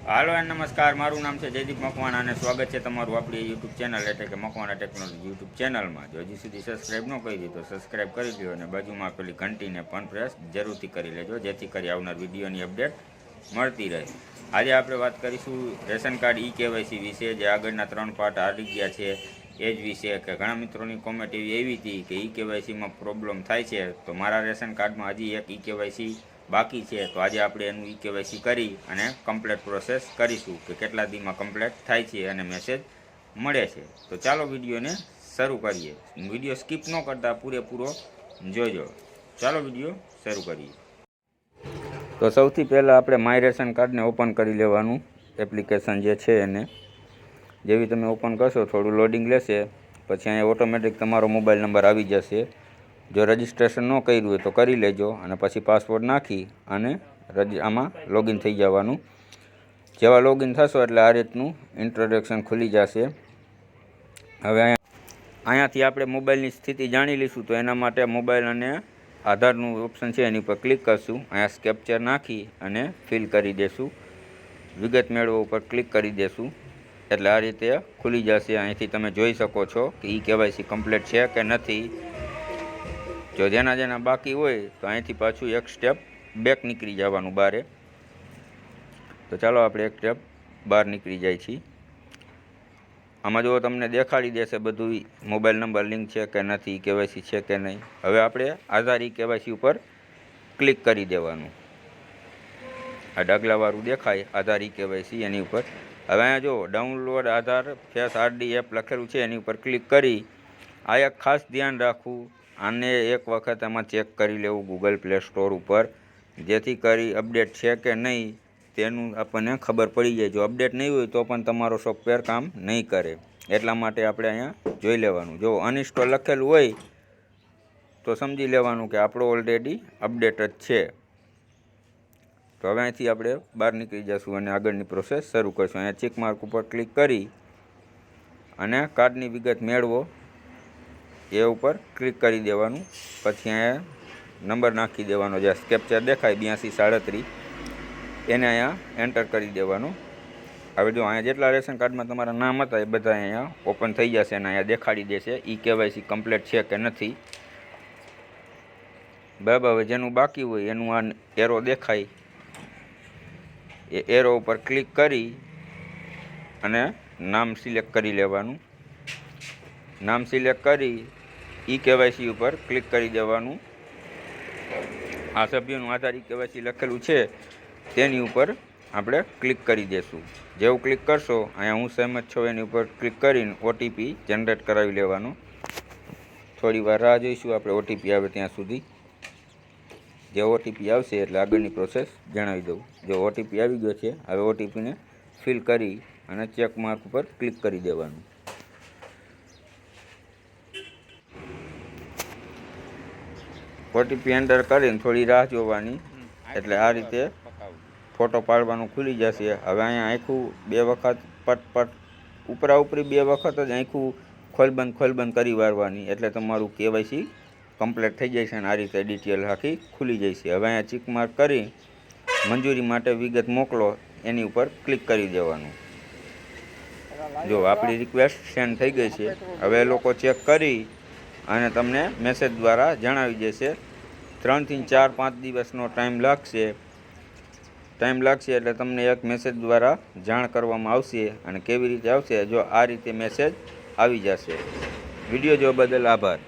હાલો નમસ્કાર, મારું નામ છે જયદીપ મકવાણા અને સ્વાગત છે તમારું આપણી યુટ્યુબ ચેનલ એટલે કે મકવાણા ટેકનોલોજી યુટ્યુબ ચેનલમાં. જો હજી સુધી સબસ્ક્રાઈબ ન કરી તો સબસ્ક્રાઈબ કરી લો અને બાજુમાં પેલી ઘંટીને પણ પ્રેસ જરૂરથી કરી લેજો, જેથી કરી આવનાર વિડીયોની અપડેટ મળતી રહે. આજે આપણે વાત કરીશું રેશન કાર્ડ ઈ-કેવાયસી વિશે, જે આગળના 3 પાર્ટ આવી ગયા છે એ જ વિશે. કે ઘણા મિત્રોની કોમેન્ટ એવી હતી કે ઈ-કેવાયસીમાં પ્રોબ્લેમ થાય છે, તો મારા રેશન કાર્ડમાં હજી એક ઈ-કેવાયસી બાકી છે, તો આજે આપણે એનું ઈ-કેવાયસી કરી અને કમ્પ્લીટ પ્રોસેસ કરીશું કે કેટલા દીમાં કમ્પ્લીટ થાય છે અને મેસેજ મળે છે. તો ચાલો વિડીયોને શરૂ કરીએ. વિડીયો સ્કીપ ન કરતા પૂરેપૂરો જોજો. ચાલો વિડીયો શરૂ કરીએ. તો સૌથી પહેલાં આપણે માય રેશન કાર્ડને ઓપન કરી લેવાનું, એપ્લિકેશન જે છે એને. જેવી તમે ઓપન કરશો થોડું લોડિંગ લેશે, પછી અહીંયા ઓટોમેટિક તમારો મોબાઈલ નંબર આવી જશે. જો રજિસ્ટ્રેશન ન કર્યું હોય તો કરી લેજો અને પછી પાસવર્ડ નાખી અને આમાં લોગિન થઈ જવાનું. જેવા લોગિન થશો એટલે આ રીતનું ઇન્ટ્રોડક્શન ખુલી જશે. હવે અહીંયાથી આપણે મોબાઈલની સ્થિતિ જાણી લઈશું. તો એના માટે મોબાઈલ અને આધારનું ઓપ્શન છે એની ઉપર ક્લિક કરશું. અહીંયા કેપ્ચર નાખી અને ફિલ કરી દેશું. વિગત મેળવો ઉપર ક્લિક કરી દેશું એટલે આ રીતે ખુલી જશે. અહીંથી તમે જોઈ શકો છો કે ઈ-કેવાયસી કમ્પ્લીટ છે કે નથી. જો જેના બાકી હોય તો અહીંથી પાછું એક સ્ટેપ બેક નીકળી જવાનું બહાર. તો ચાલો આપણે એક સ્ટેપ બહાર નીકળી જાય છીએ. આમાં જો તમને દેખાડી દેશે બધું મોબાઈલ નંબર લિંક છે કે નથી, ઈ-કેવાયસી છે કે નહીં. હવે આપણે આધાર ઈ-કેવાયસી ઉપર ક્લિક કરી દેવાનું. આ ડગલાવાળું દેખાય આધાર ઈ-કેવાયસી, એની ઉપર. હવે અહીંયા જો ડાઉનલોડ આધાર ફેસ આરડી એપ લખેલું છે એની ઉપર ક્લિક કરી આ એક ખાસ ધ્યાન રાખવું, આને એક વખત આમાં ચેક કરી લેવું ગૂગલ પ્લે સ્ટોર ઉપર, જેથી કરી અપડેટ છે કે નહીં તેનું આપણને ખબર પડી જાય. જો અપડેટ નહીં હોય તો પણ તમારો સોફ્ટવેર કામ નહીં કરે. એટલા માટે આપણે અહીંયા જોઈ લેવાનું. જો અનઇન્સ્ટોલ લખેલું હોય તો સમજી લેવાનું કે આપણો ઓલરેડી અપડેટ જ છે. તો હવે અહીંથી આપણે બહાર નીકળી જઈશું અને આગળની પ્રોસેસ શરૂ કરીશું. અહીંયા ચેક માર્ક ઉપર ક્લિક કરી અને કાર્ડની વિગત મેળવો એ ઉપર ક્લિક કરી દેવાનું. પછી અહીંયા નંબર નાખી દેવાનો, જે કેપ્ચર દેખાય 8237 એને અહીંયા એન્ટર કરી દેવાનું. હવે જો અહીંયા જેટલા રેશન કાર્ડમાં તમારા નામ હતા એ બધા અહીંયા ઓપન થઈ જશે અને અહીંયા દેખાડી દેશે ઈ-કેવાયસી કમ્પ્લીટ છે કે નથી. બરાબર. હવે જેનું બાકી હોય એનું આ એરો દેખાય, એ એરો ઉપર ક્લિક કરી અને નામ સિલેક્ટ કરી લેવાનું. નામ સિલેક્ટ કરી ઈ-કેવાયસી ઉપર ક્લિક કરી દેવાનું. આ સભ્યનું આધાર ઈ-કેવાયસી લખેલું છે તેની ઉપર આપણે ક્લિક કરી દઈશું. જેવું ક્લિક કરશો અહીંયા હું સહેમત છું એની ઉપર ક્લિક કરીને ઓટીપી જનરેટ કરાવી લેવાનો. થોડી વાર રાહ જોઈશું આપણે ઓટીપી આવે ત્યાં સુધી. જે ઓટીપી આવશે એટલે આગળની પ્રોસેસ જણાવી દઉં. જો ઓટીપી આવી ગયો છે, હવે ઓટીપીને ફિલ કરી અને ચેક માર્ક ઉપર ક્લિક કરી દેવાનું. ઓટીપી એન્ટર કરીને થોડી રાહ જોવાની, એટલે આ રીતે ફોટો પાડવાનું ખુલી જશે. હવે અહીંયા આખું 2 વખત પટ ઉપરી 2 વખત જ આખું ખોલબંધ કરી વારવાની, એટલે તમારું કેવાયસી કમ્પ્લીટ થઈ જાય છે અને આ રીતે ડિટેલ આખી ખુલી જાય છે. હવે અહીંયા ચેક માર્ક કરી મંજૂરી માટે વિગત મોકલો એની ઉપર ક્લિક કરી દેવાનું. જો આપણી રિક્વેસ્ટ સેન્ડ થઈ ગઈ છે. હવે એ લોકો ચેક કરી અને તમને મેસેજ દ્વારા જણાવી દેશે. 3 થી 4-5 દિવસનો ટાઈમ લાગશે એટલે તમને એક મેસેજ દ્વારા જાણ કરવામાં આવશે. અને કેવી રીતે આવશે, જો આ રીતે મેસેજ આવી જશે. વિડીયો જોવા બદલ આભાર.